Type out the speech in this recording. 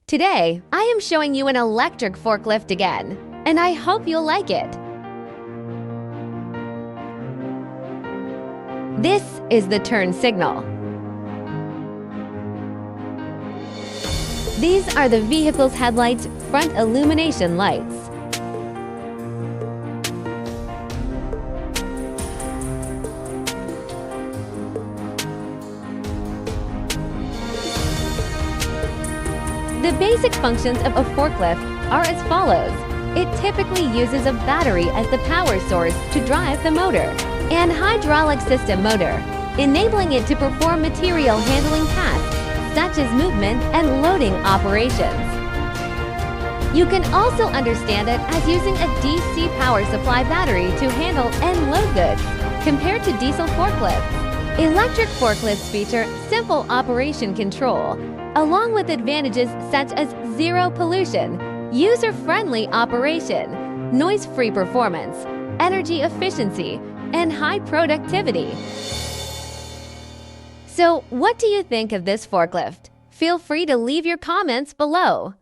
Today, I am showing you an electric forklift again, and I hope you'll like it. This is the turn signal. These are the vehicle's headlights' front illumination lights. The basic functions of a forklift are as follows. It typically uses a battery as the power source to drive the motor, and hydraulic system motor, enabling it to perform material handling tasks such as movement and loading operations. You can also understand it as using a DC power supply battery to handle and load goods, compared to diesel forklifts. Electric forklifts feature simple operation control, along with advantages such as zero pollution, user-friendly operation, noise-free performance, energy efficiency, and high productivity. So, what do you think of this forklift? Feel free to leave your comments below.